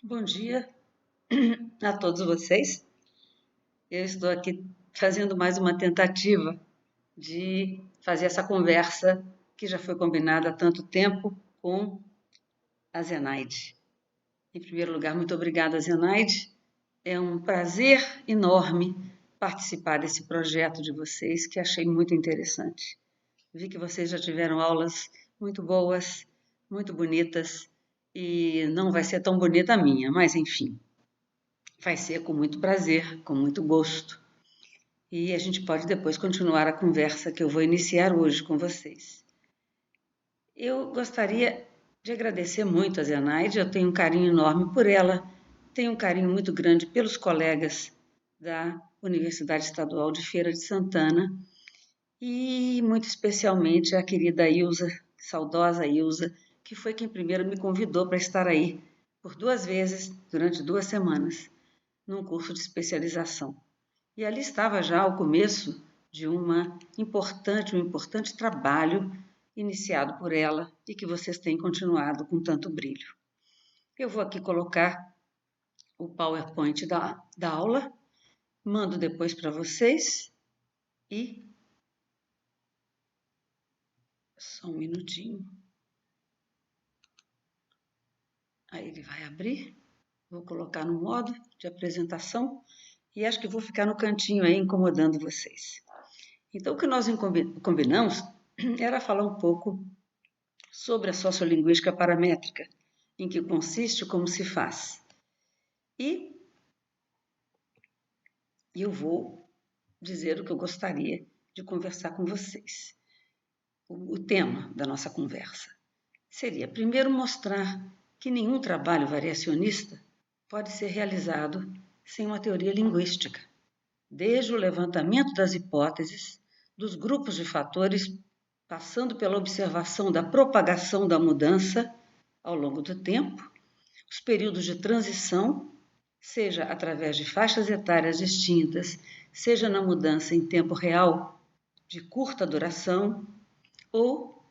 Bom dia a todos vocês. Eu estou aqui fazendo mais uma tentativa de fazer essa conversa que já foi combinada há tanto tempo com a Zenaide. Em primeiro lugar, muito obrigada, Zenaide. É um prazer enorme participar desse projeto de vocês, que achei muito interessante. Vi que vocês já tiveram aulas muito boas, muito bonitas, e não vai ser tão bonita a minha, mas enfim. Vai ser com muito prazer, com muito gosto. E a gente pode depois continuar a conversa que eu vou iniciar hoje com vocês. Eu gostaria de agradecer muito a Zenaide, eu tenho um carinho enorme por ela, tenho um carinho muito grande pelos colegas da Universidade Estadual de Feira de Santana e muito especialmente a querida Ilza, saudosa Ilza, que foi quem primeiro me convidou para estar aí por 2 vezes durante 2 semanas num curso de especialização. E ali estava já o começo de um importante trabalho iniciado por ela e que vocês têm continuado com tanto brilho. Eu vou aqui colocar o PowerPoint da aula, mando depois para vocês e. Só um minutinho. Aí ele vai abrir. Vou colocar no modo de apresentação e acho que vou ficar no cantinho aí incomodando vocês. Então, o que nós combinamos era falar um pouco sobre a sociolinguística paramétrica, em que consiste e como se faz. E eu vou dizer o que eu gostaria de conversar com vocês. O tema da nossa conversa seria, primeiro, mostrar que nenhum trabalho variacionista pode ser realizado sem uma teoria linguística, desde o levantamento das hipóteses, dos grupos de fatores, passando pela observação da propagação da mudança ao longo do tempo, os períodos de transição, seja através de faixas etárias distintas, seja na mudança em tempo real de curta duração ou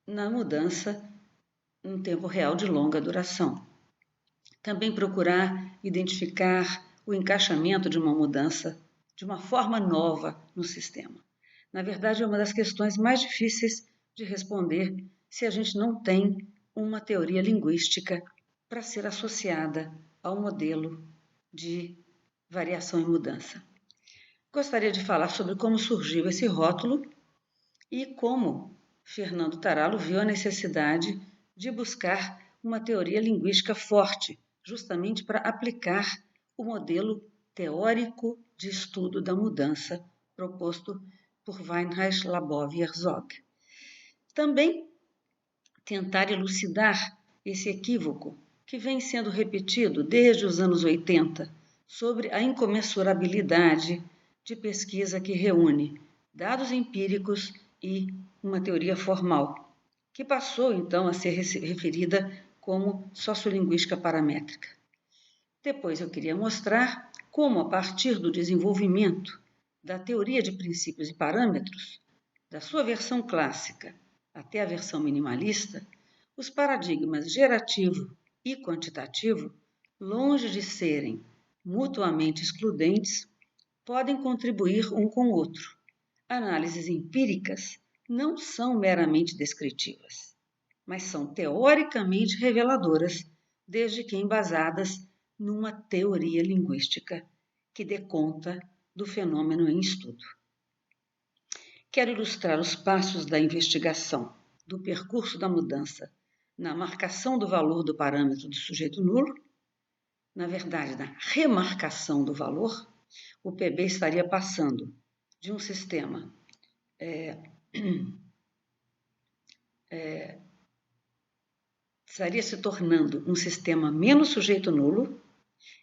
na mudança em tempo real de longa duração. Também procurar identificar o encaixamento de uma mudança de uma forma nova no sistema. Na verdade, é uma das questões mais difíceis de responder se a gente não tem uma teoria linguística para ser associada ao modelo de variação e mudança. Gostaria de falar sobre como surgiu esse rótulo e como Fernando Taralo viu a necessidade de buscar uma teoria linguística forte, justamente para aplicar o modelo teórico de estudo da mudança proposto por Weinreich, Labov e Herzog. Também tentar elucidar esse equívoco que vem sendo repetido desde os anos 80 sobre a incomensurabilidade de pesquisa que reúne dados empíricos e uma teoria formal, que passou então a ser referida como sociolinguística paramétrica. Depois eu queria mostrar como, a partir do desenvolvimento da teoria de princípios e parâmetros, da sua versão clássica até a versão minimalista, os paradigmas gerativo e quantitativo, longe de serem mutuamente excludentes, podem contribuir um com o outro. Análises empíricas não são meramente descritivas, mas são teoricamente reveladoras, desde que embasadas numa teoria linguística que dê conta do fenômeno em estudo. Quero ilustrar os passos da investigação do percurso da mudança na marcação do valor do parâmetro do sujeito nulo, na verdade, na remarcação do valor. O PB estaria passando de um sistema estaria se tornando um sistema menos sujeito nulo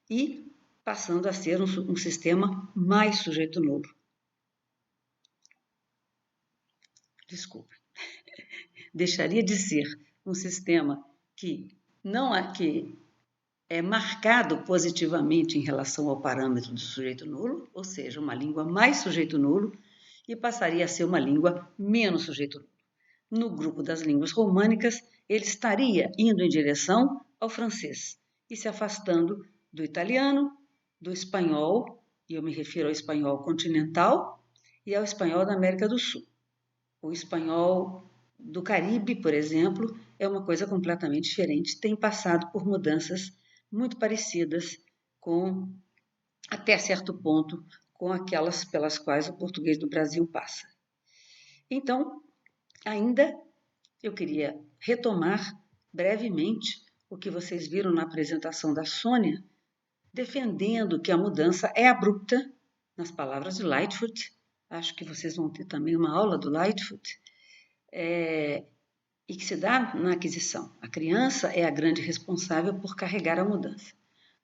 e passando a ser um sistema mais sujeito nulo. Desculpe. Deixaria de ser um sistema que é marcado positivamente em relação ao parâmetro do sujeito nulo, ou seja, uma língua mais sujeito nulo, e passaria a ser uma língua menos sujeito nulo. No grupo das línguas românicas, ele estaria indo em direção ao francês, e se afastando do italiano, do espanhol, e eu me refiro ao espanhol continental, e ao espanhol da América do Sul. O espanhol do Caribe, por exemplo, é uma coisa completamente diferente, tem passado por mudanças muito parecidas com, até certo ponto, com aquelas pelas quais o português do Brasil passa. Então, ainda eu queria retomar brevemente o que vocês viram na apresentação da Sônia, defendendo que a mudança é abrupta, nas palavras de Lightfoot. Acho que vocês vão ter também uma aula do Lightfoot, e que se dá na aquisição. A criança é a grande responsável por carregar a mudança.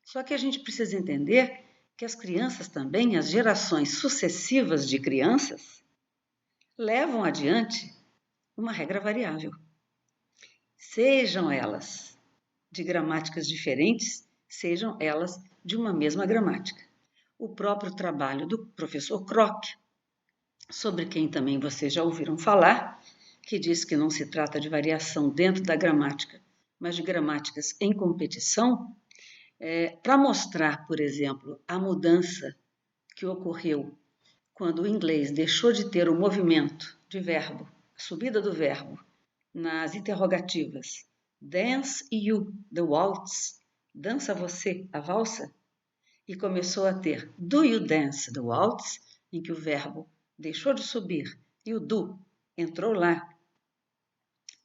Só que a gente precisa entender que as crianças também, as gerações sucessivas de crianças, levam adiante uma regra variável. Sejam elas de gramáticas diferentes, sejam elas de uma mesma gramática. O próprio trabalho do professor Kroc, sobre quem também vocês já ouviram falar, que diz que não se trata de variação dentro da gramática, mas de gramáticas em competição, para mostrar, por exemplo, a mudança que ocorreu quando o inglês deixou de ter o movimento de verbo, a subida do verbo, nas interrogativas dance you the waltz, dança você a valsa, e começou a ter do you dance the waltz, em que o verbo deixou de subir e o do entrou lá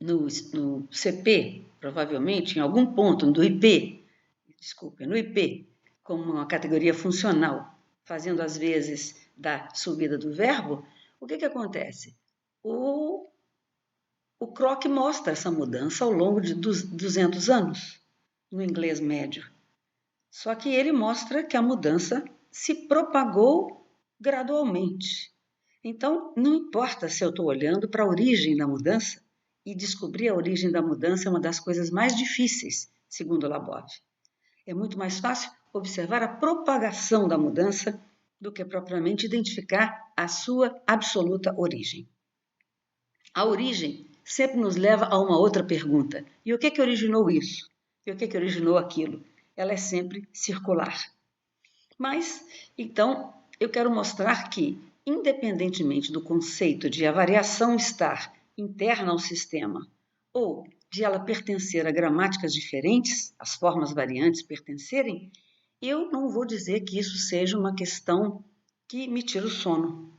no CP, provavelmente em algum ponto do IP, no IP, como uma categoria funcional, fazendo às vezes da subida do verbo, o que acontece? O Kroc mostra essa mudança ao longo de 200 anos no inglês médio. Só que ele mostra que a mudança se propagou gradualmente. Então, não importa se eu estou olhando para a origem da mudança, e descobrir a origem da mudança é uma das coisas mais difíceis, segundo Labov. É muito mais fácil observar a propagação da mudança do que propriamente identificar a sua absoluta origem. A origem sempre nos leva a uma outra pergunta. E o que originou isso? E o que originou aquilo? Ela é sempre circular. Mas, então, eu quero mostrar que, independentemente do conceito de a variação estar interna ao sistema ou de ela pertencer a gramáticas diferentes, as formas variantes pertencerem, eu não vou dizer que isso seja uma questão que me tira o sono,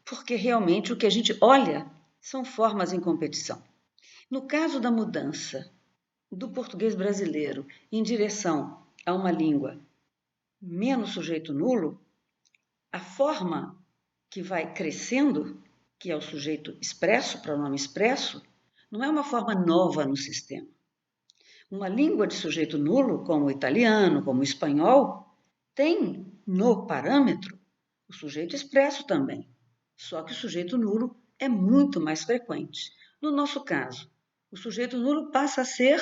porque realmente o que a gente olha são formas em competição. No caso da mudança do português brasileiro em direção a uma língua menos sujeito nulo, a forma que vai crescendo, que é o sujeito expresso, pronome expresso, não é uma forma nova no sistema. Uma língua de sujeito nulo, como o italiano, como o espanhol, tem no parâmetro o sujeito expresso também, só que o sujeito nulo é muito mais frequente. No nosso caso, o sujeito nulo passa a ser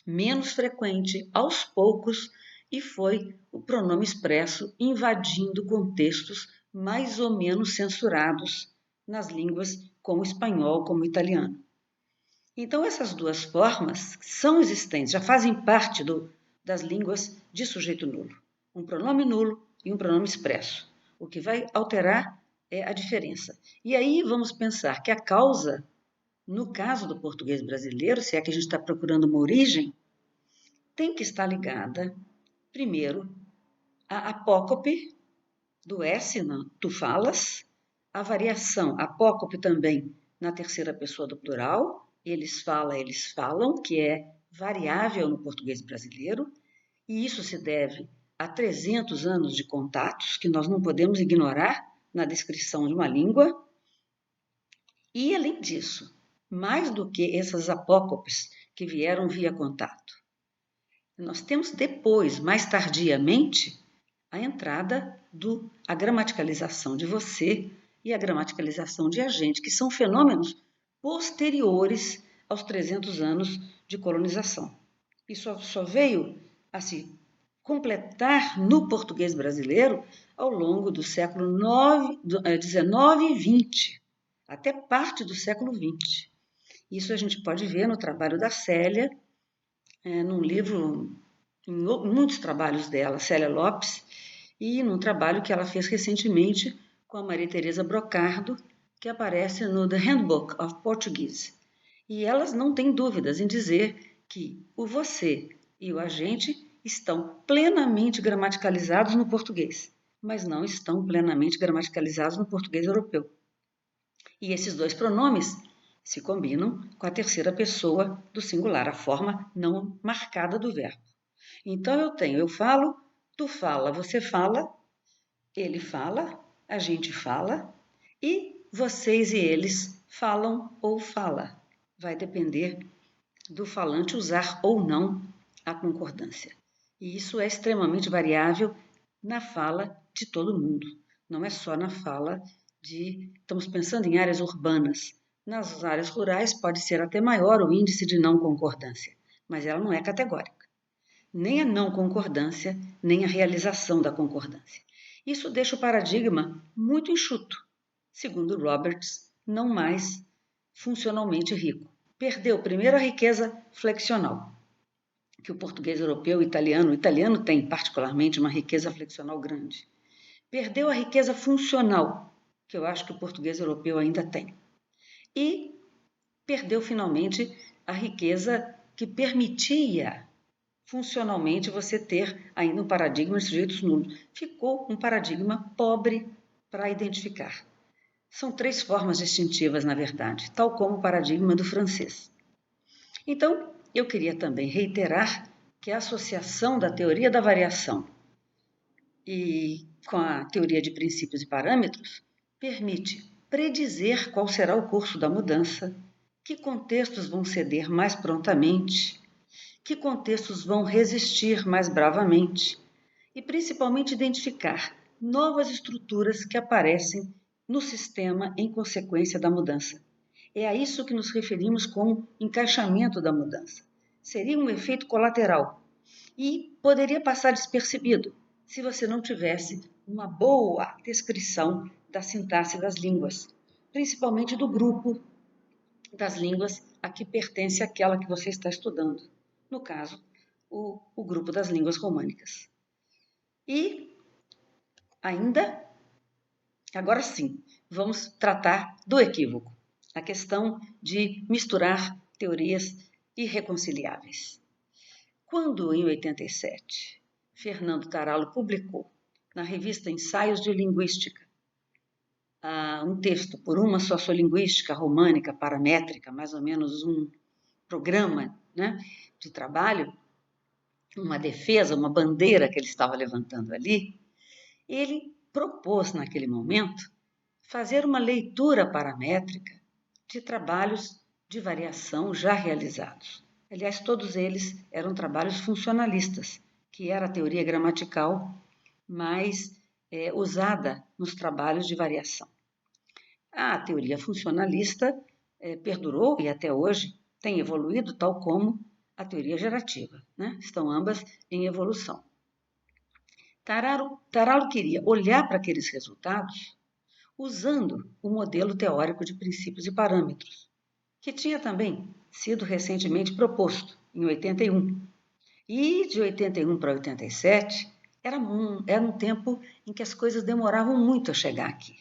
menos frequente aos poucos e foi o pronome expresso invadindo contextos mais ou menos censurados nas línguas como o espanhol, como o italiano. Então, essas duas formas são existentes, já fazem parte das línguas de sujeito nulo. Um pronome nulo e um pronome expresso. O que vai alterar é a diferença. E aí vamos pensar que a causa, no caso do português brasileiro, se é que a gente está procurando uma origem, tem que estar ligada, primeiro, à apócope do S, tu falas, a variação apócope também na terceira pessoa do plural, eles falam, que é variável no português brasileiro, e isso se deve a 300 anos de contatos, que nós não podemos ignorar na descrição de uma língua. E, além disso, mais do que essas apócopes que vieram via contato, nós temos depois, mais tardiamente, a entrada a gramaticalização de você e a gramaticalização de agente, que são fenômenos posteriores aos 300 anos de colonização. E só veio a se completar no português brasileiro ao longo do século XIX e XX, até parte do século XX. Isso a gente pode ver no trabalho da Célia, num livro, em muitos trabalhos dela, Célia Lopes, e num trabalho que ela fez recentemente com a Maria Teresa Brocardo, que aparece no The Handbook of Portuguese. E elas não têm dúvidas em dizer que o você e o agente estão plenamente gramaticalizados no português, mas não estão plenamente gramaticalizados no português europeu. E esses dois pronomes se combinam com a terceira pessoa do singular, a forma não marcada do verbo. Então eu falo, tu fala, você fala, ele fala, a gente fala e vocês e eles falam ou fala. Vai depender do falante usar ou não a concordância. E isso é extremamente variável na fala de todo mundo. Não é só na fala de. Estamos pensando em áreas urbanas. Nas áreas rurais pode ser até maior o índice de não concordância, mas ela não é categórica. Nem a não concordância, nem a realização da concordância. Isso deixa o paradigma muito enxuto, segundo Roberts, não mais funcionalmente rico. Perdeu primeiro a riqueza flexional, que o português europeu, o italiano tem particularmente uma riqueza flexional grande. Perdeu a riqueza funcional, que eu acho que o português europeu ainda tem. E perdeu finalmente a riqueza que permitia funcionalmente você ter ainda um paradigma de sujeitos nulos. Ficou um paradigma pobre para identificar. São três formas distintivas, na verdade, tal como o paradigma do francês. Então, eu queria também reiterar que a associação da teoria da variação e com a teoria de princípios e parâmetros permite predizer qual será o curso da mudança, que contextos vão ceder mais prontamente, que contextos vão resistir mais bravamente e principalmente identificar novas estruturas que aparecem no sistema em consequência da mudança. É a isso que nos referimos como encaixamento da mudança. Seria um efeito colateral e poderia passar despercebido se você não tivesse uma boa descrição da sintaxe das línguas, principalmente do grupo das línguas a que pertence aquela que você está estudando. No caso, o grupo das línguas românicas. E ainda, agora sim, vamos tratar do equívoco, a questão de misturar teorias irreconciliáveis. Quando, em 87, Fernando Taralo publicou na revista Ensaios de Linguística um texto por uma sociolinguística românica paramétrica, mais ou menos um programa, né, de trabalho, uma defesa, uma bandeira que ele estava levantando ali, ele propôs naquele momento fazer uma leitura paramétrica de trabalhos de variação já realizados. Aliás, todos eles eram trabalhos funcionalistas, que era a teoria gramatical mais usada nos trabalhos de variação. A teoria funcionalista perdurou e até hoje tem evoluído, tal como a teoria gerativa, né? Estão ambas em evolução. Taralo queria olhar para aqueles resultados usando o modelo teórico de princípios e parâmetros, que tinha também sido recentemente proposto, em 81. E de 81 para 87, era um tempo em que as coisas demoravam muito a chegar aqui.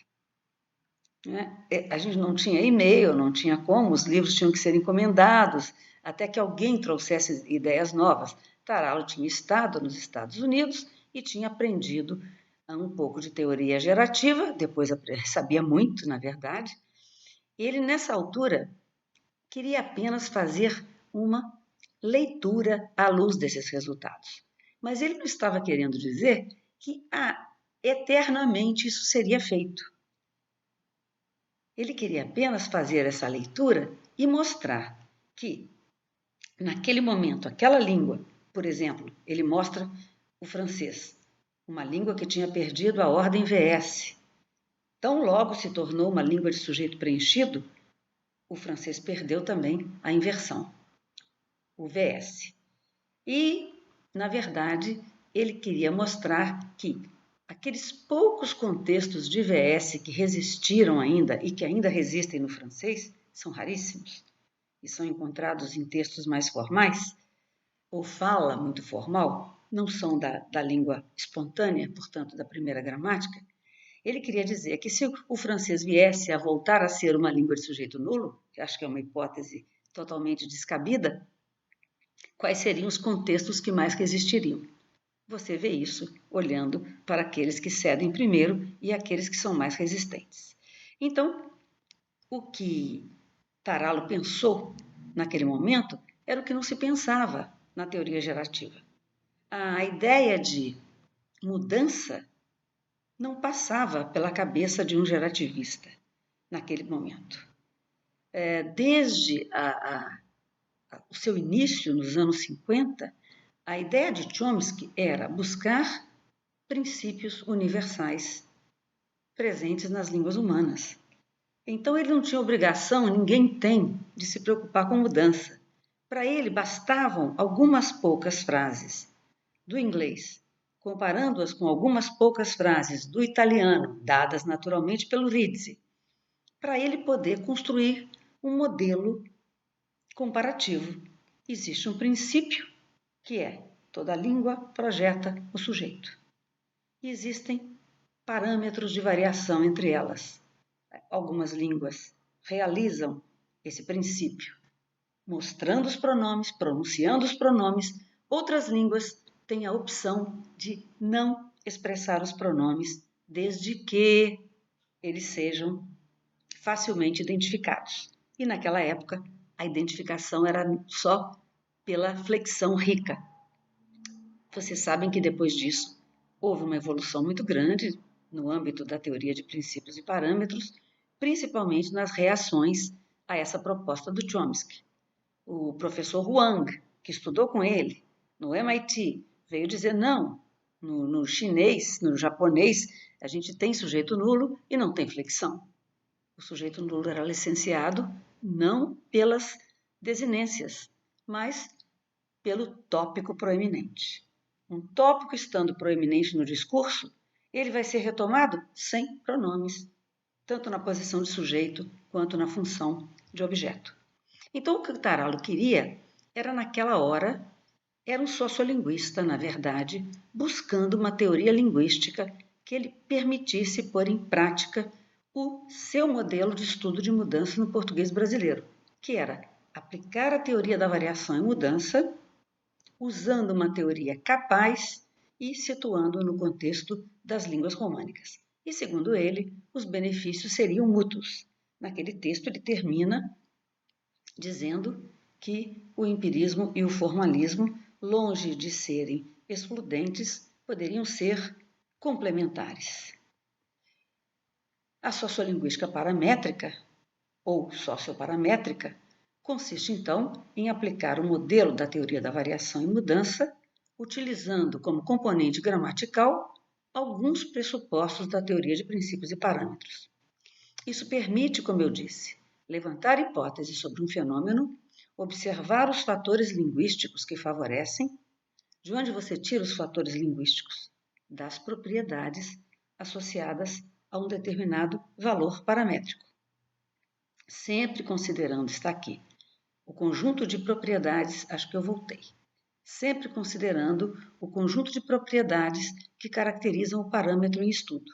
Né? A gente não tinha e-mail, não tinha como, os livros tinham que ser encomendados, até que alguém trouxesse ideias novas. Taralo tinha estado nos Estados Unidos e tinha aprendido um pouco de teoria gerativa, depois sabia muito, na verdade. Ele, nessa altura, queria apenas fazer uma leitura à luz desses resultados. Mas ele não estava querendo dizer que eternamente isso seria feito. Ele queria apenas fazer essa leitura e mostrar que, naquele momento, aquela língua, por exemplo, ele mostra o francês, uma língua que tinha perdido a ordem VS. Tão logo se tornou uma língua de sujeito preenchido, o francês perdeu também a inversão, o VS. E, na verdade, ele queria mostrar que aqueles poucos contextos de VS que resistiram ainda e que ainda resistem no francês são raríssimos e são encontrados em textos mais formais. ou fala muito formal, não são da língua espontânea, portanto, da primeira gramática, ele queria dizer que se o francês viesse a voltar a ser uma língua de sujeito nulo, que acho que é uma hipótese totalmente descabida, quais seriam os contextos que mais que existiriam? Você vê isso olhando para aqueles que cedem primeiro e aqueles que são mais resistentes. Então, o que Taralo pensou naquele momento era o que não se pensava na teoria gerativa. A ideia de mudança não passava pela cabeça de um gerativista naquele momento. Desde o seu início, nos anos 50, a ideia de Chomsky era buscar princípios universais presentes nas línguas humanas. Então ele não tinha obrigação, ninguém tem, de se preocupar com mudança. Para ele bastavam algumas poucas frases do inglês, comparando-as com algumas poucas frases do italiano, dadas naturalmente pelo Rizzi, para ele poder construir um modelo comparativo. Existe um princípio que é toda língua projeta o sujeito. E existem parâmetros de variação entre elas. Algumas línguas realizam esse princípio, mostrando os pronomes, pronunciando os pronomes. Outras línguas têm a opção de não expressar os pronomes, desde que eles sejam facilmente identificados. E naquela época, a identificação era só pela flexão rica. Vocês sabem que depois disso houve uma evolução muito grande no âmbito da teoria de princípios e parâmetros, principalmente nas reações a essa proposta do Chomsky. O professor Huang, que estudou com ele no MIT, veio dizer não, no chinês, no japonês, a gente tem sujeito nulo e não tem flexão. O sujeito nulo era licenciado não pelas desinências, mas pelo tópico proeminente. Um tópico estando proeminente no discurso, ele vai ser retomado sem pronomes, tanto na posição de sujeito quanto na função de objeto. Então, o que o Taralo queria era, naquela hora, era um sociolinguista, na verdade, buscando uma teoria linguística que ele permitisse pôr em prática o seu modelo de estudo de mudança no português brasileiro, que era aplicar a teoria da variação e mudança usando uma teoria capaz e situando no contexto das línguas românicas. E, segundo ele, os benefícios seriam mútuos. Naquele texto, ele termina dizendo que o empirismo e o formalismo, longe de serem excludentes, poderiam ser complementares. A sociolinguística paramétrica, ou socioparamétrica, consiste, então, em aplicar o modelo da teoria da variação e mudança, utilizando como componente gramatical alguns pressupostos da teoria de princípios e parâmetros. Isso permite, como eu disse, levantar hipóteses sobre um fenômeno, observar os fatores linguísticos que favorecem. De onde você tira os fatores linguísticos? Das propriedades associadas a um determinado valor paramétrico. Sempre considerando, está aqui, o conjunto de propriedades, acho que eu voltei, sempre considerando o conjunto de propriedades que caracterizam o parâmetro em estudo.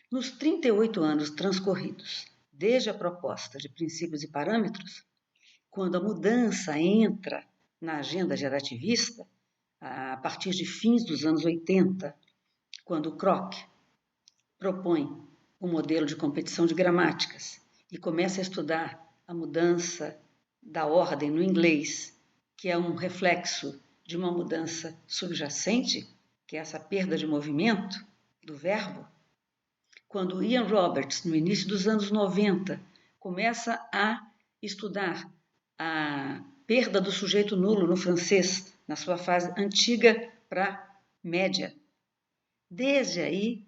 Nos 38 anos transcorridos, desde a proposta de princípios e parâmetros, quando a mudança entra na agenda gerativista, a partir de fins dos anos 80, quando o Kroc propõe um modelo de competição de gramáticas e começa a estudar a mudança da ordem no inglês, que é um reflexo de uma mudança subjacente, que é essa perda de movimento do verbo. Quando Ian Roberts, no início dos anos 90, começa a estudar a perda do sujeito nulo no francês, na sua fase antiga para média, desde aí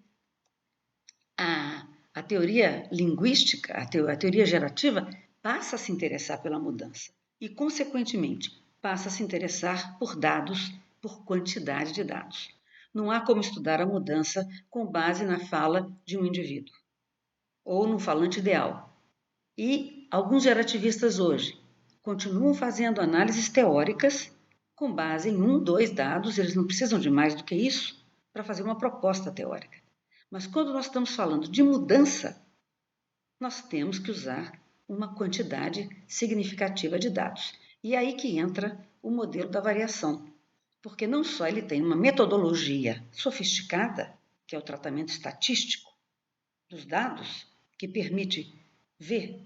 a teoria linguística, a teoria gerativa, passa a se interessar pela mudança e, consequentemente, passa a se interessar por dados, por quantidade de dados. Não há como estudar a mudança com base na fala de um indivíduo ou no falante ideal. E alguns gerativistas hoje continuam fazendo análises teóricas com base em 1, 2 dados, eles não precisam de mais do que isso para fazer uma proposta teórica. Mas quando nós estamos falando de mudança, nós temos que usar uma quantidade significativa de dados. E é aí que entra o modelo da variação, porque não só ele tem uma metodologia sofisticada, que é o tratamento estatístico dos dados, que permite ver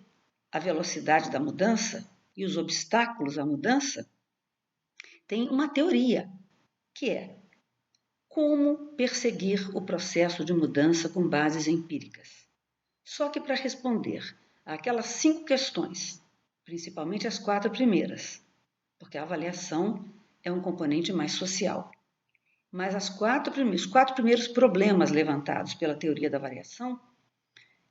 a velocidade da mudança e os obstáculos à mudança, tem uma teoria, que é como perseguir o processo de mudança com bases empíricas. Só que para responder àquelas 5 questões, principalmente as 4 primeiras, porque a avaliação é um componente mais social. Mas os 4 primeiros problemas levantados pela teoria da variação,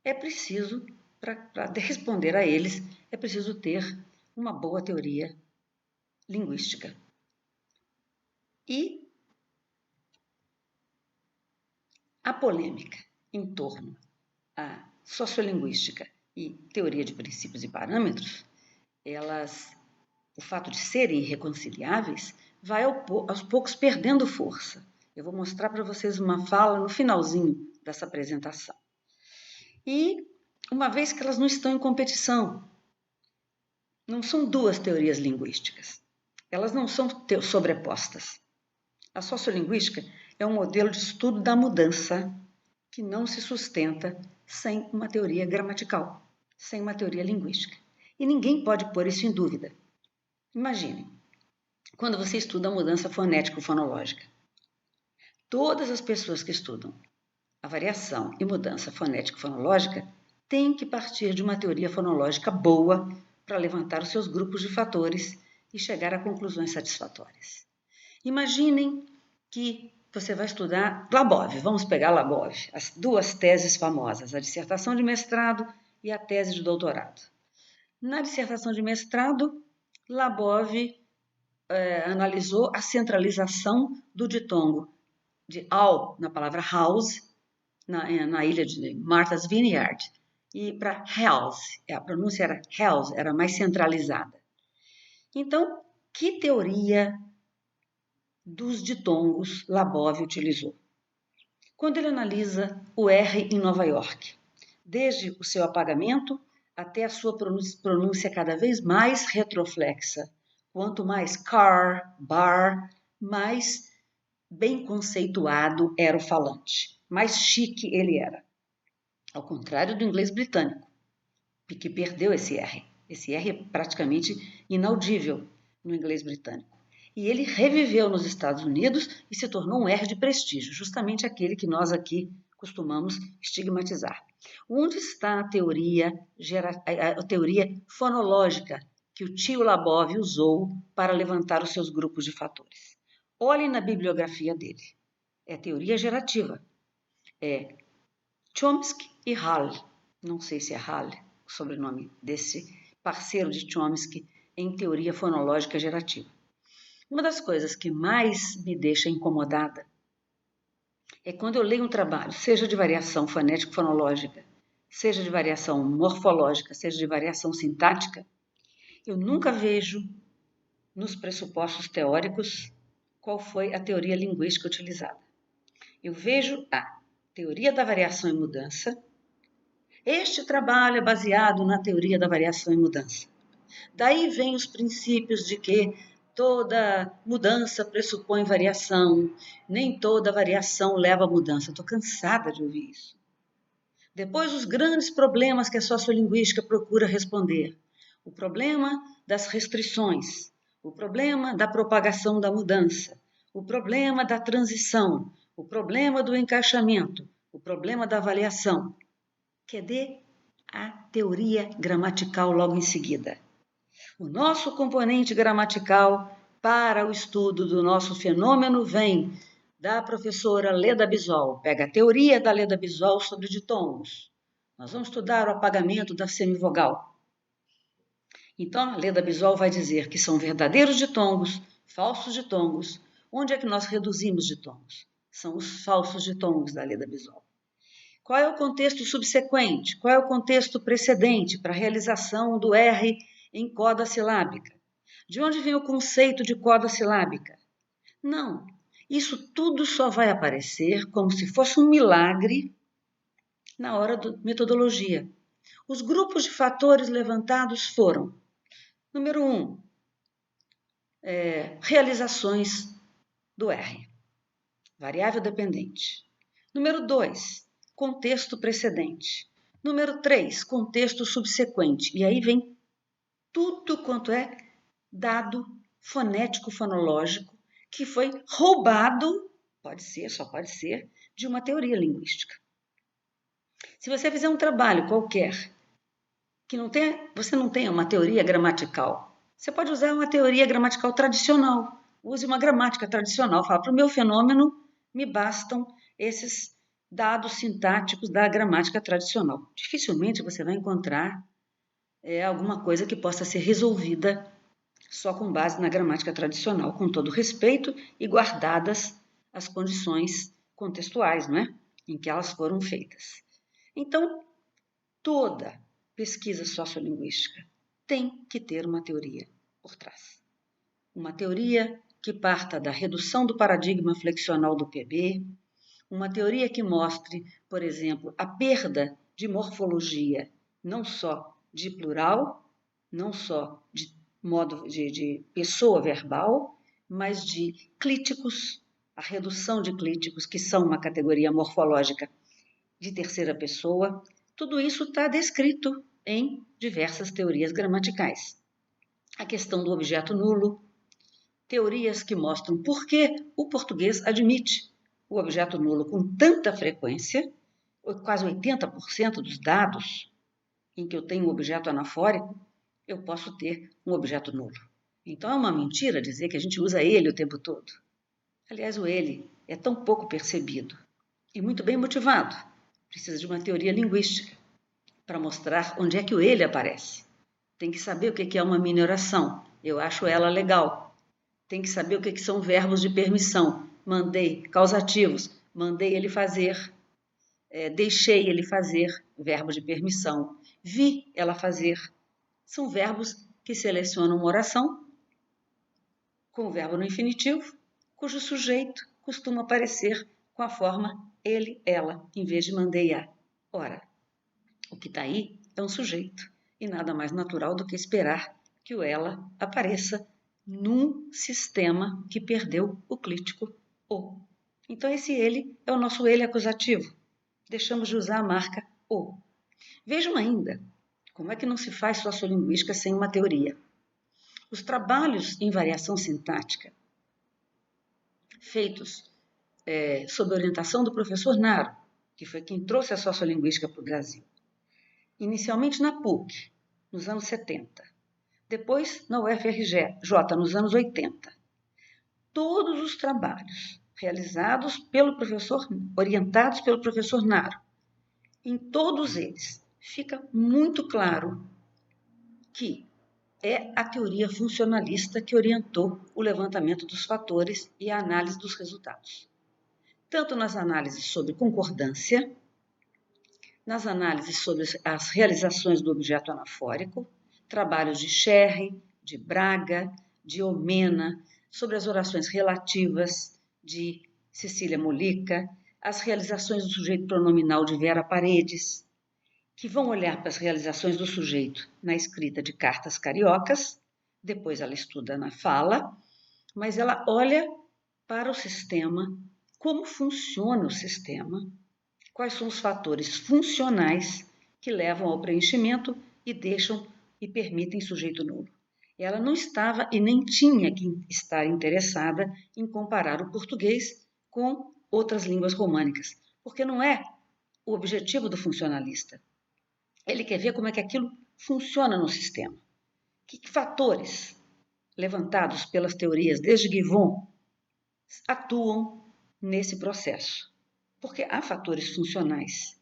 é preciso, para responder a eles, é preciso ter uma boa teoria linguística. E a polêmica em torno à sociolinguística e teoria de princípios e parâmetros, o fato de serem irreconciliáveis, vai aos poucos perdendo força. Eu vou mostrar para vocês uma fala no finalzinho dessa apresentação. E uma vez que elas não estão em competição, não são 2 teorias linguísticas, elas não são sobrepostas. A sociolinguística é um modelo de estudo da mudança que não se sustenta sem uma teoria gramatical, sem uma teoria linguística. E ninguém pode pôr isso em dúvida. Imagine, quando você estuda a mudança fonético-fonológica, todas as pessoas que estudam a variação e mudança fonético-fonológica têm que partir de uma teoria fonológica boa para levantar os seus grupos de fatores e chegar a conclusões satisfatórias. Imaginem que você vai estudar Labov, vamos pegar Labov, as 2 teses famosas, a dissertação de mestrado e a tese de doutorado. Na dissertação de mestrado, Labov analisou a centralização do ditongo de ao na palavra house, na ilha de Martha's Vineyard, e para house, a pronúncia era house, era mais centralizada. Então, que teoria dos ditongos Labov utilizou? Quando ele analisa o R em Nova York, desde o seu apagamento até a sua pronúncia cada vez mais retroflexa, quanto mais car, bar, mais bem conceituado era o falante, mais chique ele era. Ao contrário do inglês britânico, que perdeu esse R. Esse R é praticamente inaudível no inglês britânico. E ele reviveu nos Estados Unidos e se tornou um R de prestígio, justamente aquele que nós aqui costumamos estigmatizar. Onde está a teoria fonológica que o tio Labov usou para levantar os seus grupos de fatores? Olhem na bibliografia dele. É teoria gerativa. É Chomsky e Hall. Não sei se é Hall o sobrenome desse parceiro de Chomsky em teoria fonológica gerativa. Uma das coisas que mais me deixa incomodada é quando eu leio um trabalho, seja de variação fonético-fonológica, seja de variação morfológica, seja de variação sintática, eu nunca vejo nos pressupostos teóricos qual foi a teoria linguística utilizada. Eu vejo a teoria da variação e mudança. Este trabalho é baseado na teoria da variação e mudança. Daí vem os princípios de que toda mudança pressupõe variação, nem toda variação leva a mudança. Estou cansada de ouvir isso. Depois, os grandes problemas que a sociolinguística procura responder. O problema das restrições, o problema da propagação da mudança, o problema da transição, o problema do encaixamento, o problema da avaliação. Cadê a teoria gramatical logo em seguida? O nosso componente gramatical para o estudo do nosso fenômeno vem da professora Leda Bisol. Pega a teoria da Leda Bisol sobre ditongos. Nós vamos estudar o apagamento da semivogal. Então, a Leda Bisol vai dizer que são verdadeiros ditongos, falsos ditongos. Onde é que nós reduzimos ditongos? São os falsos ditongos da Leda Bisol. Qual é o contexto subsequente? Qual é o contexto precedente para a realização do R em coda silábica? De onde vem o conceito de coda silábica? Não, isso tudo só vai aparecer como se fosse um milagre na hora da metodologia. Os grupos de fatores levantados foram: número 1, realizações do R, variável dependente. Número 2, contexto precedente. Número 3, contexto subsequente. E aí vem tudo quanto é dado fonético-fonológico que foi roubado, pode ser, só pode ser, de uma teoria linguística. Se você fizer um trabalho qualquer que você não tenha uma teoria gramatical, você pode usar uma teoria gramatical tradicional. Use uma gramática tradicional. Fala, para o meu fenômeno, me bastam esses dados sintáticos da gramática tradicional. Dificilmente você vai encontrar alguma coisa que possa ser resolvida só com base na gramática tradicional, com todo respeito e guardadas as condições contextuais, não é? Em que elas foram feitas. Então, toda pesquisa sociolinguística tem que ter uma teoria por trás. Uma teoria que parta da redução do paradigma flexional do PB, uma teoria que mostre, por exemplo, a perda de morfologia, não só de plural, não só de modo de pessoa verbal, mas de clíticos, a redução de clíticos, que são uma categoria morfológica de terceira pessoa. Tudo isso está descrito em diversas teorias gramaticais. A questão do objeto nulo, teorias que mostram por que o português admite o objeto nulo com tanta frequência, quase 80% dos dados em que eu tenho um objeto anafórico, eu posso ter um objeto nulo. Então é uma mentira dizer que a gente usa ele o tempo todo. Aliás, o ele é tão pouco percebido e muito bem motivado. Precisa de uma teoria linguística para mostrar onde é que o ele aparece. Tem que saber o que é uma minoração. Eu acho ela legal. Tem que saber o que são verbos de permissão. Mandei, causativos. Mandei ele fazer. Deixei ele fazer, verbo de permissão. Vi ela fazer. São verbos que selecionam uma oração com o verbo no infinitivo, cujo sujeito costuma aparecer com a forma ele, ela, em vez de mandei-a. Ora, o que está aí é um sujeito, e nada mais natural do que esperar que o ela apareça num sistema que perdeu o clítico o. Então esse ele é o nosso ele acusativo. Deixamos de usar a marca o. Vejam ainda como é que não se faz sociolinguística sem uma teoria. Os trabalhos em variação sintática feitos sob a orientação do professor Naro, que foi quem trouxe a sociolinguística para o Brasil, inicialmente na PUC, nos anos 70, depois na UFRJ, nos anos 80. Todos os trabalhos realizados pelo professor, orientados pelo professor Naro, em todos eles fica muito claro que é a teoria funcionalista que orientou o levantamento dos fatores e a análise dos resultados. Tanto nas análises sobre concordância, nas análises sobre as realizações do objeto anafórico, trabalhos de Scherre, de Braga, de Omena, sobre as orações relativas de Cecília Molica, as realizações do sujeito pronominal de Vera Paredes, que vão olhar para as realizações do sujeito na escrita de cartas cariocas, depois ela estuda na fala, mas ela olha para o sistema, como funciona o sistema, quais são os fatores funcionais que levam ao preenchimento e deixam e permitem sujeito nulo. Ela não estava e nem tinha que estar interessada em comparar o português com outras línguas românicas, porque não é o objetivo do funcionalista. Ele quer ver como é que aquilo funciona no sistema. Que fatores levantados pelas teorias desde Givon atuam nesse processo? Porque há fatores funcionais.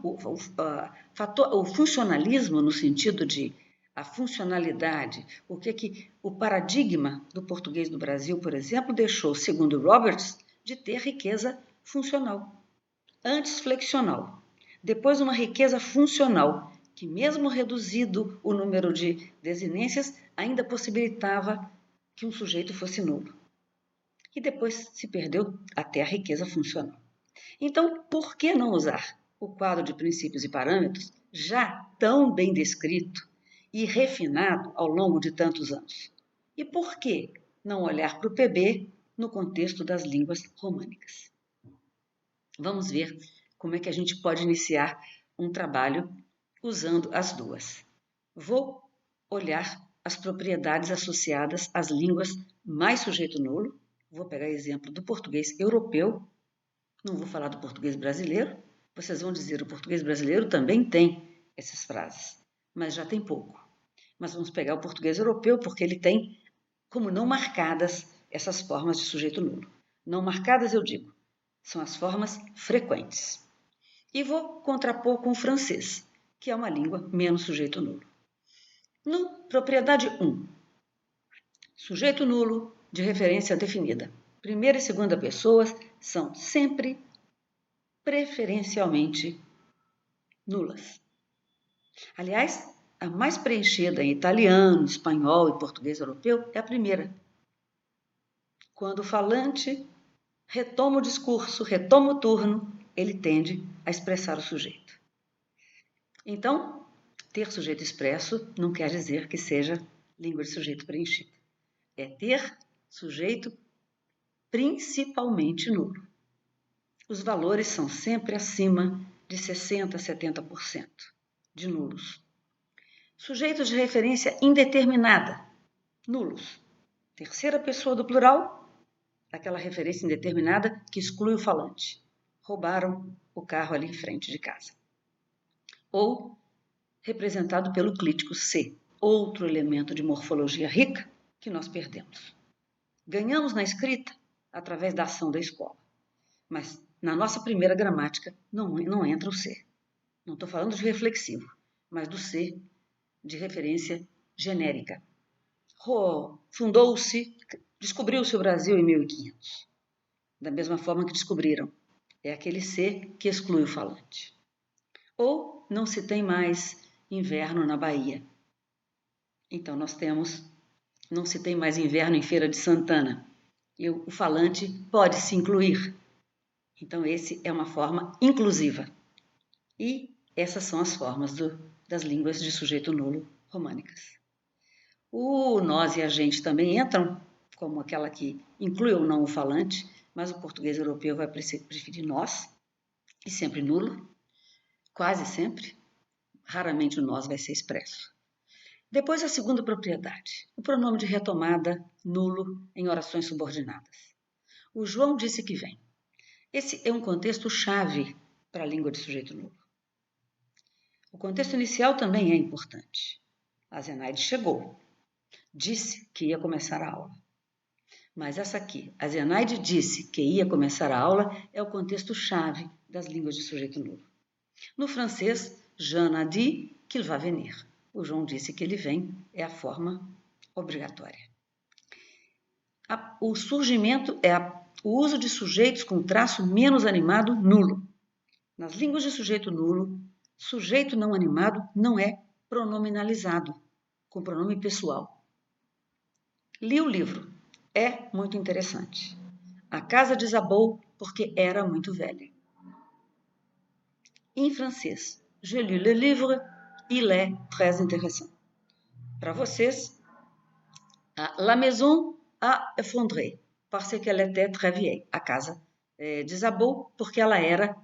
O funcionalismo, no sentido de a funcionalidade, o paradigma do português do Brasil, por exemplo, deixou, segundo Roberts, de ter riqueza funcional. Antes flexional, depois uma riqueza funcional que mesmo reduzido o número de desinências, ainda possibilitava que um sujeito fosse nulo. E depois se perdeu até a riqueza funcional. Então, por que não usar o quadro de princípios e parâmetros, já tão bem descrito e refinado ao longo de tantos anos? E por que não olhar para o PB no contexto das línguas românicas? Vamos ver como é que a gente pode iniciar um trabalho usando as duas. Vou olhar as propriedades associadas às línguas mais sujeito nulo. Vou pegar exemplo do português europeu. Não vou falar do português brasileiro. Vocês vão dizer, o português brasileiro também tem essas frases, mas já tem pouco. Mas vamos pegar o português europeu porque ele tem como não marcadas essas formas de sujeito nulo. Não marcadas, eu digo, são as formas frequentes. E vou contrapor com o francês, que é uma língua menos sujeito nulo. No propriedade 1, sujeito nulo de referência definida. Primeira e segunda pessoas são sempre preferencialmente nulas. Aliás, a mais preenchida em italiano, espanhol e português europeu é a primeira. Quando o falante retoma o discurso, retoma o turno, ele tende a expressar o sujeito. Então, ter sujeito expresso não quer dizer que seja língua de sujeito preenchido. É ter sujeito principalmente nulo. Os valores são sempre acima de 60% a 70% de nulos. Sujeitos de referência indeterminada, nulos. Terceira pessoa do plural, aquela referência indeterminada que exclui o falante. Roubaram o carro ali em frente de casa. Ou representado pelo clítico C, outro elemento de morfologia rica que nós perdemos. Ganhamos na escrita através da ação da escola, mas na nossa primeira gramática não entra o C. Não estou falando de reflexivo, mas do C de referência genérica. Fundou-se, descobriu-se o Brasil em 1500. Da mesma forma que descobriram. É aquele C que exclui o falante. Ou não se tem mais inverno na Bahia. Então nós temos, não se tem mais inverno em Feira de Santana. E o falante pode se incluir. Então esse é uma forma inclusiva. E essas são as formas das línguas de sujeito nulo românicas. O nós e a gente também entram, como aquela que inclui ou não o falante, mas o português europeu vai preferir nós, e sempre nulo, quase sempre. Raramente o nós vai ser expresso. Depois a segunda propriedade, o pronome de retomada nulo em orações subordinadas. O João disse que vem. Esse é um contexto chave para a língua de sujeito nulo. O contexto inicial também é importante. A Zenaide chegou, disse que ia começar a aula. Mas essa aqui, a Zenaide disse que ia começar a aula, é o contexto chave das línguas de sujeito nulo. No francês, Jean a dit qu'il va venir. O João disse que ele vem, é a forma obrigatória. O surgimento é o uso de sujeitos com traço menos animado nulo. Nas línguas de sujeito nulo, sujeito não animado não é pronominalizado, com pronome pessoal. Li o livro. É muito interessante. A casa desabou porque era muito velha. Em francês, je lis le livre, il est très intéressant. Para vocês, la maison a effondré parce qu'elle était très vieille. A casa desabou porque ela era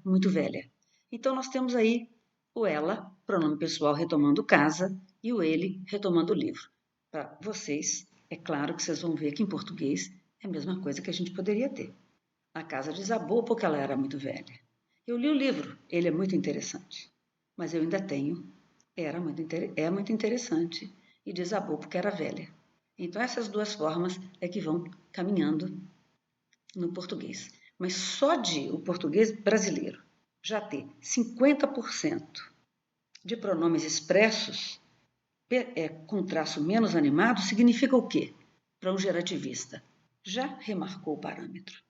muito velha. Então nós temos aí o ela, pronome pessoal retomando casa, e o ele retomando o livro. Para vocês, é claro que vocês vão ver que em português é a mesma coisa que a gente poderia ter. A casa desabou porque ela era muito velha. Eu li o livro, ele é muito interessante, mas eu ainda tenho, é muito interessante e desabou porque era velha. Então essas duas formas é que vão caminhando no português. Mas só de o português brasileiro já ter 50% de pronomes expressos com traço menos animado significa o quê? Para um gerativista, já remarcou o parâmetro.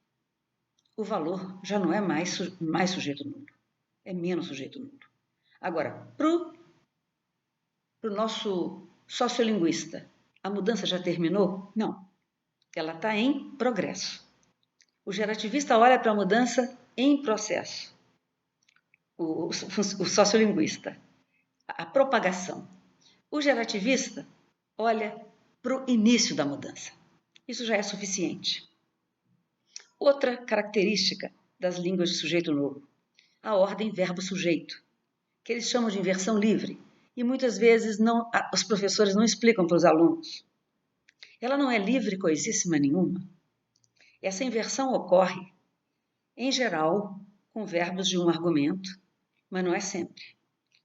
O valor já não é mais sujeito nulo, é menos sujeito nulo. Agora, para o nosso sociolinguista, a mudança já terminou? Não. Ela está em progresso. O gerativista olha para a mudança em processo. O sociolinguista, a propagação. O gerativista olha para o início da mudança. Isso já é suficiente. Outra característica das línguas de sujeito novo, a ordem verbo-sujeito, que eles chamam de inversão livre, e muitas vezes os professores não explicam para os alunos. Ela não é livre coisíssima nenhuma. Essa inversão ocorre, em geral, com verbos de um argumento, mas não é sempre.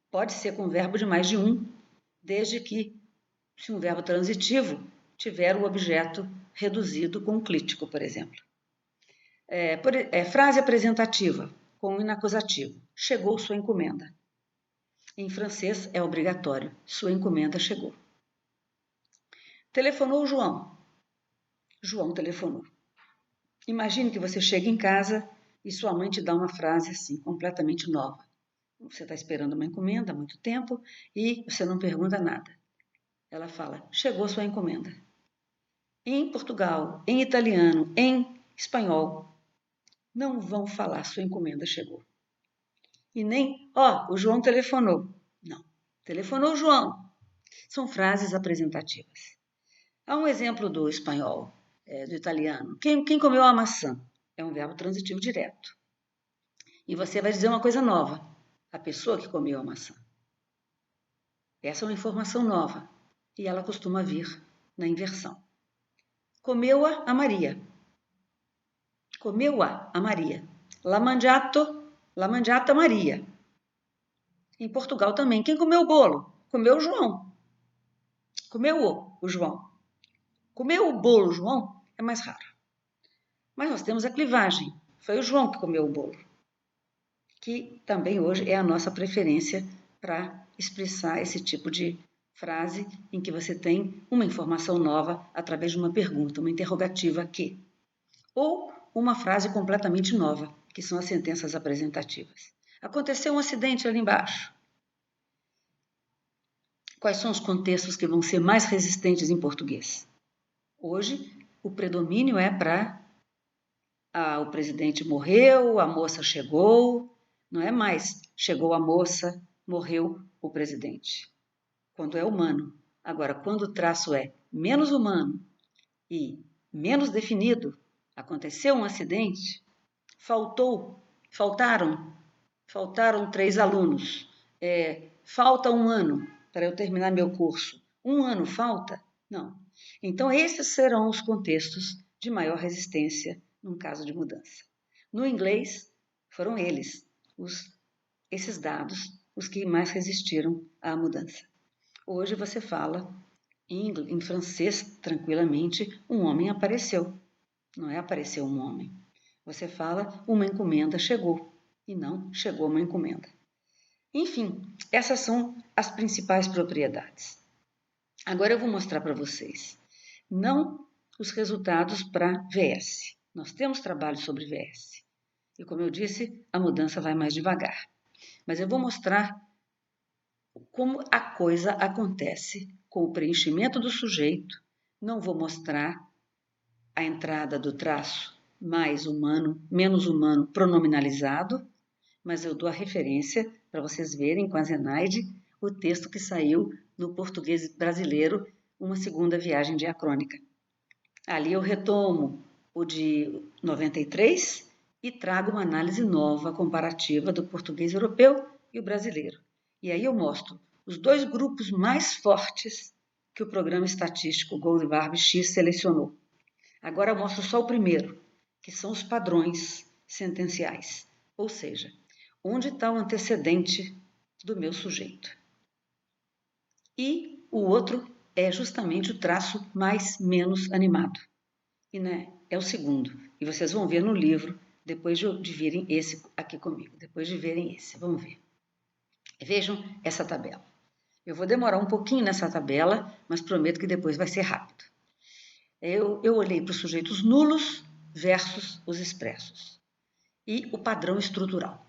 Pode ser com verbo de mais de um, desde que, se um verbo transitivo tiver o objeto reduzido com clítico, por exemplo. Frase apresentativa, com inacusativo. Chegou sua encomenda. Em francês é obrigatório. Sua encomenda chegou. Telefonou João. João telefonou. Imagine que você chega em casa e sua mãe te dá uma frase assim, completamente nova. Você está esperando uma encomenda há muito tempo e você não pergunta nada. Ela fala, chegou sua encomenda. Em Portugal, em italiano, em espanhol, não vão falar sua encomenda chegou. E nem, o João telefonou. Não, telefonou o João. São frases apresentativas. Há um exemplo do espanhol, do italiano. Quem comeu a maçã? É um verbo transitivo direto. E você vai dizer uma coisa nova. A pessoa que comeu a maçã. Essa é uma informação nova. E ela costuma vir na inversão. Comeu-a a Maria. Comeu-a a Maria. L'ha mangiata Maria. Em Portugal também. Quem comeu o bolo? Comeu o João. Comeu o João. Comeu o bolo, João, é mais raro. Mas nós temos a clivagem. Foi o João que comeu o bolo. Que também hoje é a nossa preferência para expressar esse tipo de frase em que você tem uma informação nova através de uma pergunta, uma interrogativa que. Ou uma frase completamente nova, que são as sentenças apresentativas. Aconteceu um acidente ali embaixo. Quais são os contextos que vão ser mais resistentes em português? Hoje, o predomínio é para o presidente morreu, a moça chegou, não é mais chegou a moça, morreu o presidente. Quando é humano. Agora, quando o traço é menos humano e menos definido, aconteceu um acidente, faltaram 3 alunos, falta 1 ano para eu terminar meu curso. 1 ano falta? Não. Então, esses serão os contextos de maior resistência num caso de mudança. No inglês, foram esses dados, os que mais resistiram à mudança. Hoje você fala em francês tranquilamente, um homem apareceu. Não é apareceu um homem. Você fala, uma encomenda chegou. E não chegou uma encomenda. Enfim, essas são as principais propriedades. Agora eu vou mostrar para vocês. Não os resultados para VS. Nós temos trabalho sobre VS. E como eu disse, a mudança vai mais devagar. Mas eu vou mostrar como a coisa acontece com o preenchimento do sujeito. Não vou mostrar a entrada do traço mais humano, menos humano, pronominalizado, mas eu dou a referência para vocês verem com a Zenaide o texto que saiu no português brasileiro, Uma Segunda Viagem Diacrônica. Ali eu retomo o de 93 e trago uma análise nova, comparativa do português europeu e o brasileiro. E aí eu mostro os 2 grupos mais fortes que o programa estatístico Goldbarb X selecionou. Agora eu mostro só o primeiro, que são os padrões sentenciais, ou seja, onde está o antecedente do meu sujeito. E o outro é justamente o traço mais menos animado. E é o segundo. E vocês vão ver no livro, depois de virem esse aqui comigo. Depois de verem esse, vamos ver. Vejam essa tabela. Eu vou demorar um pouquinho nessa tabela, mas prometo que depois vai ser rápido. Eu olhei para os sujeitos nulos versus os expressos. E o padrão estrutural.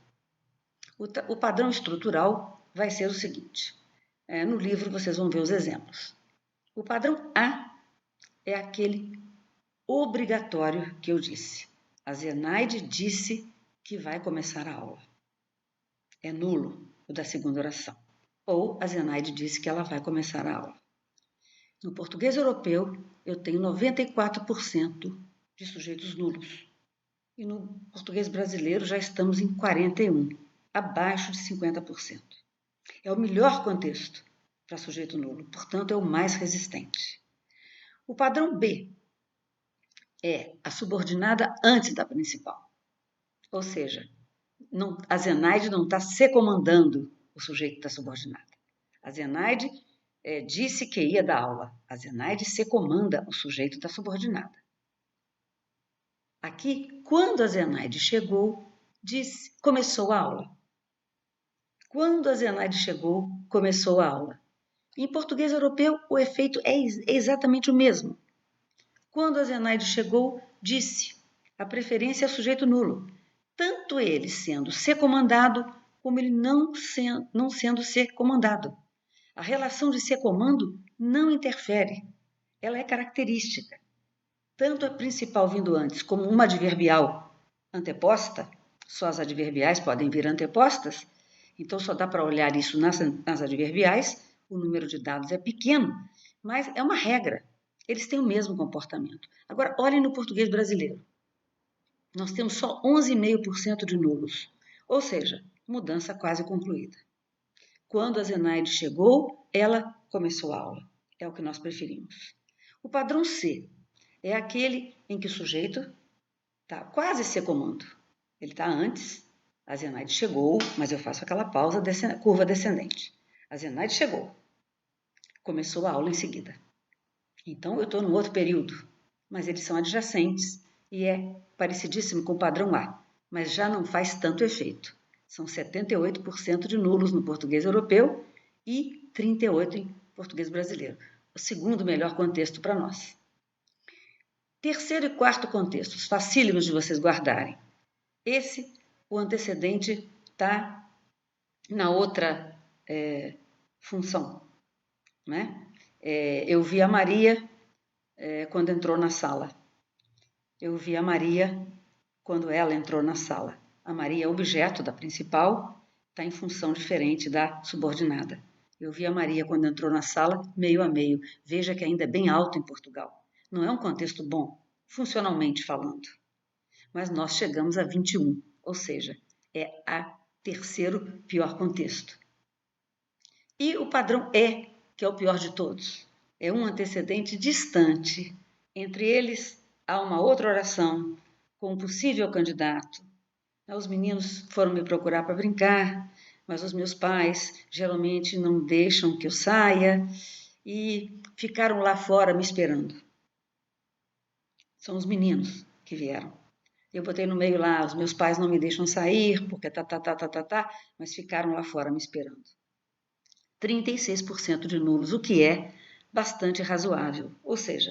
O padrão estrutural vai ser o seguinte. No livro vocês vão ver os exemplos. O padrão A é aquele obrigatório que eu disse. A Zenaide disse que vai começar a aula. É nulo o da segunda oração. Ou a Zenaide disse que ela vai começar a aula. No português europeu, eu tenho 94% de sujeitos nulos. E no português brasileiro já estamos em 41%, abaixo de 50%. É o melhor contexto para sujeito nulo, portanto, é o mais resistente. O padrão B é a subordinada antes da principal. Ou seja, a Zenaide não está se comandando o sujeito da subordinada. A Zenaide disse que ia dar aula. A Zenaide se comanda o sujeito da subordinada. Aqui, quando a Zenaide chegou, começou a aula. Quando a Zenaide chegou, começou a aula. Em português europeu, o efeito é exatamente o mesmo. Quando a Zenaide chegou, disse. A preferência é sujeito nulo. Tanto ele sendo ser comandado, como ele não sendo ser comandado. A relação de ser comando não interfere. Ela é característica. Tanto a principal vindo antes como uma adverbial anteposta, só as adverbiais podem vir antepostas, então só dá para olhar isso nas adverbiais, o número de dados é pequeno, mas é uma regra. Eles têm o mesmo comportamento. Agora, olhem no português brasileiro. Nós temos só 11,5% de nulos, ou seja, mudança quase concluída. Quando a Zenaide chegou, ela começou a aula. É o que nós preferimos. O padrão C é aquele em que o sujeito está quase se comando. Ele está antes, a Zenaide chegou, mas eu faço aquela pausa, curva descendente. A Zenaide chegou, começou a aula em seguida. Então, eu estou num outro período, mas eles são adjacentes e é parecidíssimo com o padrão A, mas já não faz tanto efeito. São 78% de nulos no português europeu e 38% em português brasileiro. O segundo melhor contexto para nós. Terceiro e quarto contextos, facílimos de vocês guardarem. O antecedente está na outra função. Né? Eu vi a Maria quando entrou na sala. Eu vi a Maria quando ela entrou na sala. A Maria é objeto da principal, está em função diferente da subordinada. Eu vi a Maria quando entrou na sala, meio a meio. Veja que ainda é bem alto em Portugal. Não é um contexto bom, funcionalmente falando. Mas nós chegamos a 21, ou seja, é o terceiro pior contexto. E o padrão E, que é o pior de todos. É um antecedente distante. Entre eles, há uma outra oração com um possível candidato. Os meninos foram me procurar para brincar, mas os meus pais geralmente não deixam que eu saia e ficaram lá fora me esperando. São os meninos que vieram. Eu botei no meio lá, os meus pais não me deixam sair, porque mas ficaram lá fora me esperando. 36% de nulos, o que é bastante razoável. Ou seja,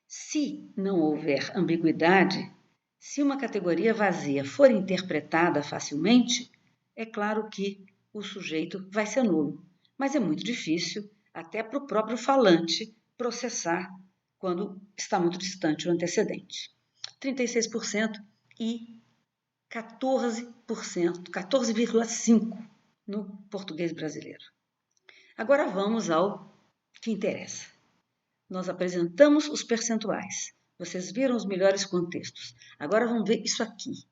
se não houver ambiguidade, se uma categoria vazia for interpretada facilmente, é claro que o sujeito vai ser nulo. Mas é muito difícil, até para o próprio falante, processar quando está muito distante o antecedente. 36% e 14%, 14,5% no português brasileiro. Agora vamos ao que interessa. Nós apresentamos os percentuais. Vocês viram os melhores contextos. Agora vamos ver isso aqui.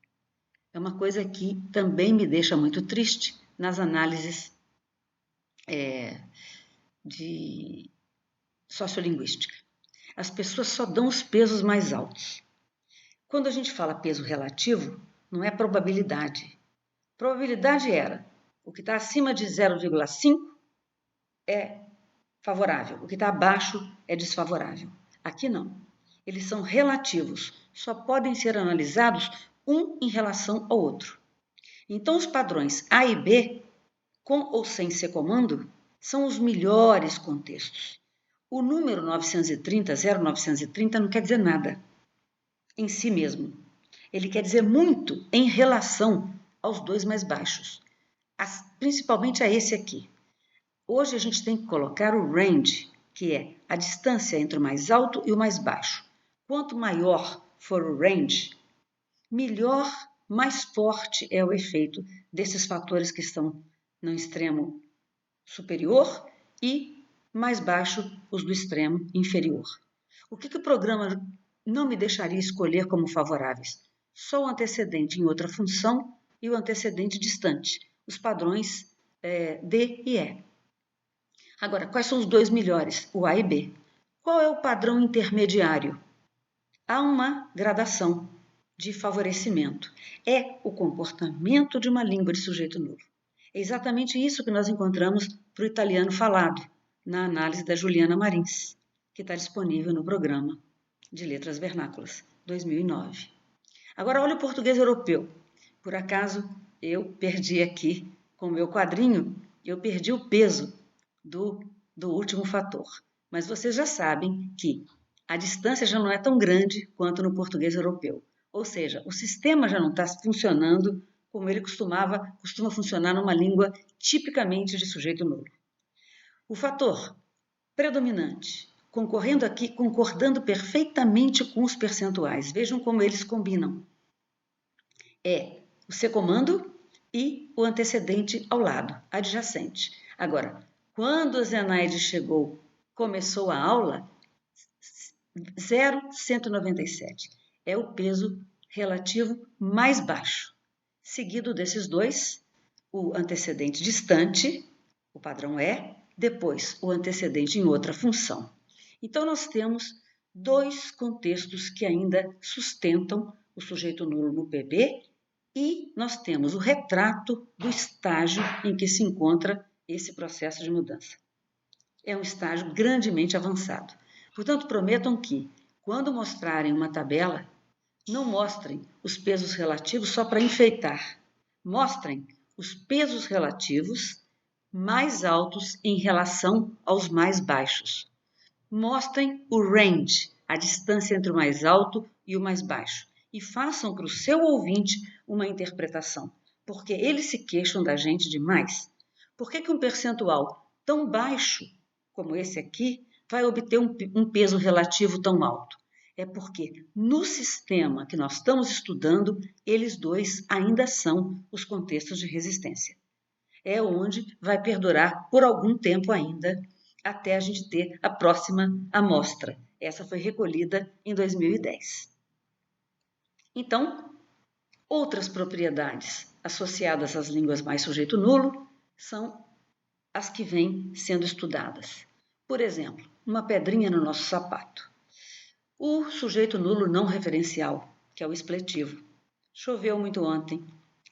É uma coisa que também me deixa muito triste nas análises de sociolinguística. As pessoas só dão os pesos mais altos. Quando a gente fala peso relativo, não é probabilidade. Probabilidade era o que está acima de 0,5 é favorável, o que está abaixo é desfavorável. Aqui não. Eles são relativos, só podem ser analisados um em relação ao outro. Então, os padrões A e B, com ou sem ser comando, são os melhores contextos. O número 930, 0,930 não quer dizer nada em si mesmo. Ele quer dizer muito em relação aos dois mais baixos, principalmente a esse aqui. Hoje a gente tem que colocar o range, que é a distância entre o mais alto e o mais baixo. Quanto maior for o range, melhor, mais forte é o efeito desses fatores que estão no extremo superior e mais baixo os do extremo inferior. O que o programa não me deixaria escolher como favoráveis? Só o antecedente em outra função e o antecedente distante, os padrões D e E. Agora, quais são os dois melhores? O A e B. Qual é o padrão intermediário? Há uma gradação de favorecimento. É o comportamento de uma língua de sujeito nulo. É exatamente isso que nós encontramos para o italiano falado, na análise da Juliana Marins, que está disponível no programa de Letras Vernáculas, 2009. Agora, olha o português europeu. Por acaso, eu perdi aqui, com o meu quadrinho, eu perdi o peso do último fator. Mas vocês já sabem que a distância já não é tão grande quanto no português europeu. Ou seja, o sistema já não está funcionando como ele costuma funcionar numa língua tipicamente de sujeito nulo. O fator predominante, concordando perfeitamente com os percentuais, vejam como eles combinam, é o secomando e o antecedente ao lado, adjacente. Agora, quando a Zenaide chegou, começou a aula, 0,197 é o peso relativo mais baixo. Seguido desses dois, o antecedente distante, o padrão é, depois o antecedente em outra função. Então, nós temos dois contextos que ainda sustentam o sujeito nulo no PB e nós temos o retrato do estágio em que se encontra esse processo de mudança. É um estágio grandemente avançado. Portanto, prometam que, quando mostrarem uma tabela, não mostrem os pesos relativos só para enfeitar. Mostrem os pesos relativos mais altos em relação aos mais baixos. Mostrem o range, a distância entre o mais alto e o mais baixo. E façam para o seu ouvinte uma interpretação, porque eles se queixam da gente demais. Por que um percentual tão baixo como esse aqui vai obter um peso relativo tão alto? É porque no sistema que nós estamos estudando, eles dois ainda são os contextos de resistência. É onde vai perdurar por algum tempo ainda, até a gente ter a próxima amostra. Essa foi recolhida em 2010. Então, outras propriedades associadas às línguas mais sujeito nulo são as que vêm sendo estudadas. Por exemplo, uma pedrinha no nosso sapato. O sujeito nulo não referencial, que é o expletivo. Choveu muito ontem,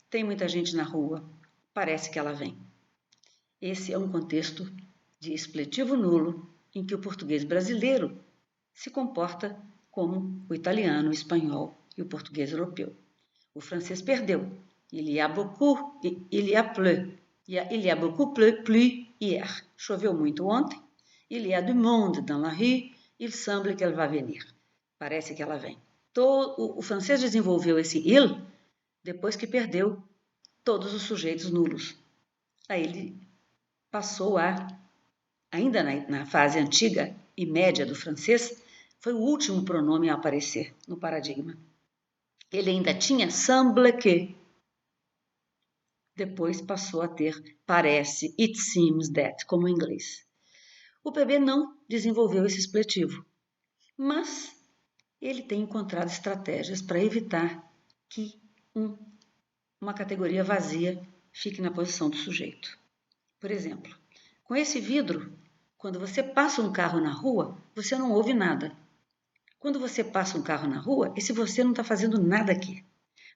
tem muita gente na rua, parece que ela vem. Esse é um contexto de expletivo nulo em que o português brasileiro se comporta como o italiano, o espanhol e o português europeu. O francês perdeu. Il y a beaucoup, il y a plu. Il y a beaucoup plu hier. Choveu muito ontem. Il y a du monde dans la rue. Il semble qu'elle va venir. Parece que ela vem. O francês desenvolveu esse il depois que perdeu todos os sujeitos nulos. Aí ele passou ainda na fase antiga e média do francês, foi o último pronome a aparecer no paradigma. Ele ainda tinha semble que. Depois passou a ter parece, it seems that, como em inglês. O PB não desenvolveu esse expletivo, mas ele tem encontrado estratégias para evitar que uma categoria vazia fique na posição do sujeito. Por exemplo, com esse vidro, quando você passa um carro na rua, você não ouve nada. Quando você passa um carro na rua, esse você não está fazendo nada aqui.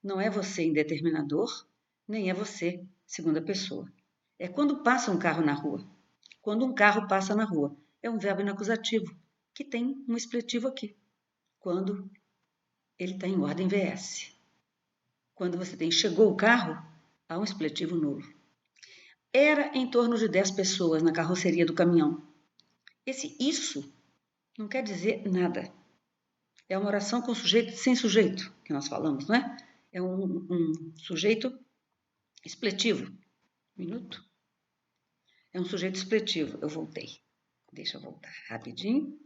Não é você indeterminador, nem é você segunda pessoa. É quando passa um carro na rua. Quando um carro passa na rua. É um verbo inacusativo, que tem um expletivo aqui. Quando ele está em ordem VS. Quando você tem chegou o carro, há um expletivo nulo. Era em torno de 10 pessoas na carroceria do caminhão. Isso não quer dizer nada. É uma oração com sujeito sem sujeito, que nós falamos, não é? É um sujeito expletivo. Minuto. É um sujeito expletivo. Eu voltei. Deixa eu voltar rapidinho.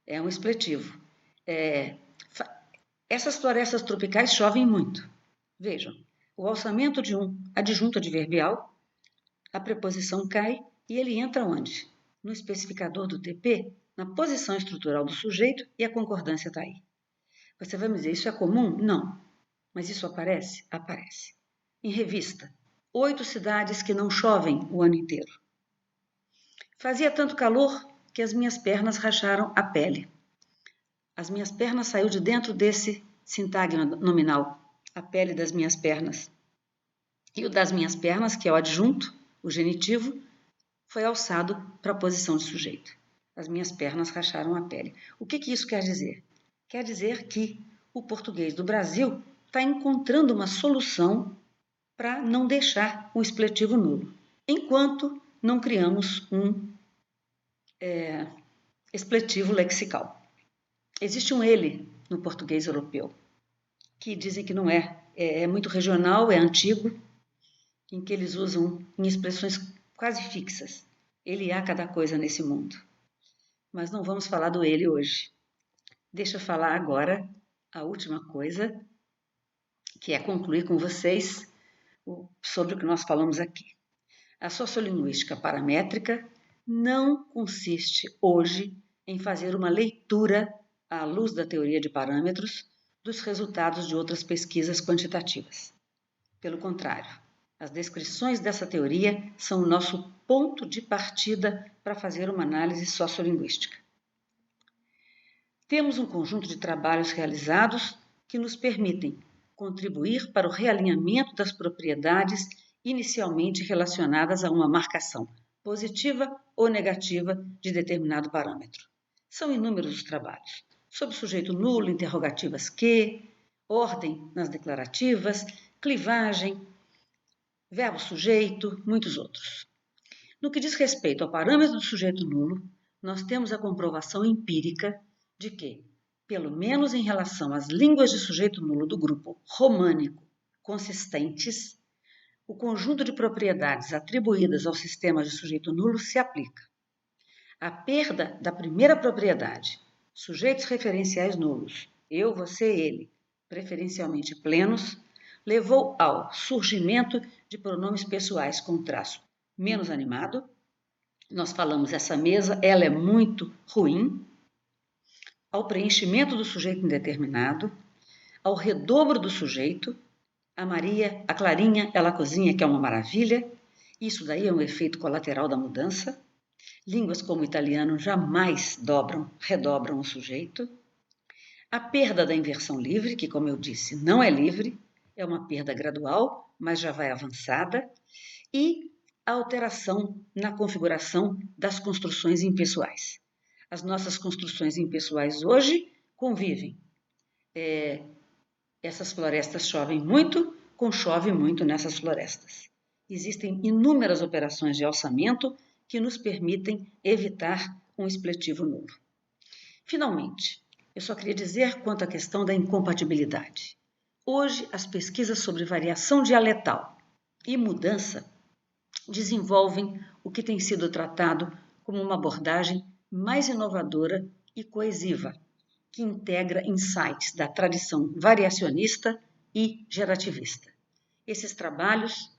É um expletivo. Essas florestas tropicais chovem muito. Vejam, o alçamento de um adjunto adverbial, a preposição cai e ele entra onde? No especificador do TP, na posição estrutural do sujeito e a concordância está aí. Você vai me dizer, isso é comum? Não. Mas isso aparece? Aparece. Em revista, 8 cidades que não chovem o ano inteiro. Fazia tanto calor que as minhas pernas racharam a pele. As minhas pernas saiu de dentro desse sintagma nominal, a pele das minhas pernas. E o das minhas pernas, que é o adjunto, o genitivo, foi alçado para a posição de sujeito. As minhas pernas racharam a pele. O que isso quer dizer? Quer dizer que o português do Brasil está encontrando uma solução para não deixar o expletivo nulo, enquanto não criamos um expletivo lexical. Existe um ele no português europeu, que dizem que não é muito regional, é antigo, em que eles usam em expressões quase fixas. Ele há cada coisa nesse mundo. Mas não vamos falar do ele hoje. Deixa eu falar agora a última coisa, que é concluir com vocês sobre o que nós falamos aqui. A sociolinguística paramétrica não consiste hoje em fazer uma leitura à luz da teoria de parâmetros dos resultados de outras pesquisas quantitativas. Pelo contrário, as descrições dessa teoria são o nosso ponto de partida para fazer uma análise sociolinguística. Temos um conjunto de trabalhos realizados que nos permitem contribuir para o realinhamento das propriedades inicialmente relacionadas a uma marcação positiva ou negativa de determinado parâmetro. São inúmeros os trabalhos, sobre sujeito nulo, interrogativas que, ordem nas declarativas, clivagem, verbo sujeito, muitos outros. No que diz respeito ao parâmetro do sujeito nulo, nós temos a comprovação empírica de que, pelo menos em relação às línguas de sujeito nulo do grupo românico consistentes, o conjunto de propriedades atribuídas ao sistema de sujeito nulo se aplica. A perda da primeira propriedade, sujeitos referenciais nulos, eu, você, ele, preferencialmente plenos, levou ao surgimento de pronomes pessoais com traço menos animado. Nós falamos, essa mesa, ela é muito ruim, ao preenchimento do sujeito indeterminado, ao redobro do sujeito, a Maria, a Clarinha, ela cozinha, que é uma maravilha, isso daí é um efeito colateral da mudança. Línguas como o italiano jamais redobram o sujeito. A perda da inversão livre, que, como eu disse, não é livre, é uma perda gradual, mas já vai avançada, e a alteração na configuração das construções impessoais. As nossas construções impessoais hoje convivem. Essas florestas chovem muito, com chove muito nessas florestas. Existem inúmeras operações de alçamento que nos permitem evitar um expletivo nulo. Finalmente, eu só queria dizer quanto à questão da incompatibilidade. Hoje, as pesquisas sobre variação dialetal e mudança desenvolvem o que tem sido tratado como uma abordagem mais inovadora e coesiva, que integra insights da tradição variacionista e gerativista. Esses trabalhos,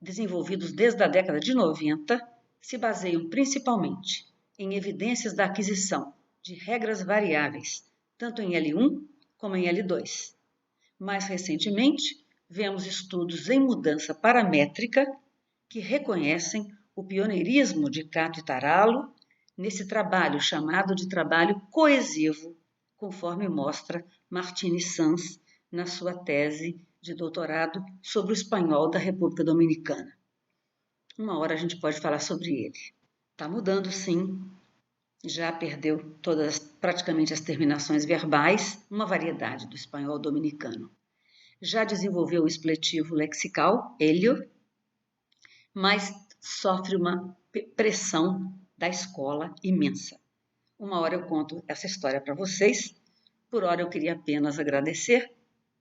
desenvolvidos desde a década de 90, se baseiam principalmente em evidências da aquisição de regras variáveis, tanto em L1 como em L2. Mais recentemente, vemos estudos em mudança paramétrica que reconhecem o pioneirismo de Cato e Tarallo nesse trabalho chamado de trabalho coesivo, conforme mostra Martínez Sans na sua tese de doutorado sobre o espanhol da República Dominicana. Uma hora a gente pode falar sobre ele. Está mudando, sim. Já perdeu praticamente as terminações verbais, uma variedade do espanhol dominicano. Já desenvolveu o expletivo lexical, elio, mas sofre uma pressão da escola imensa. Uma hora eu conto essa história para vocês, por hora eu queria apenas agradecer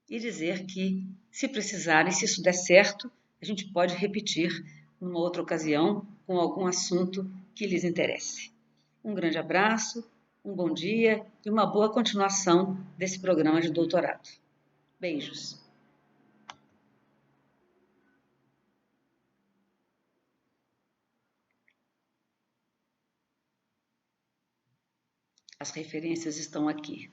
e dizer que, se precisarem, se isso der certo, a gente pode repetir numa outra ocasião com algum assunto que lhes interesse. Um grande abraço, um bom dia e uma boa continuação desse programa de doutorado. Beijos! As referências estão aqui.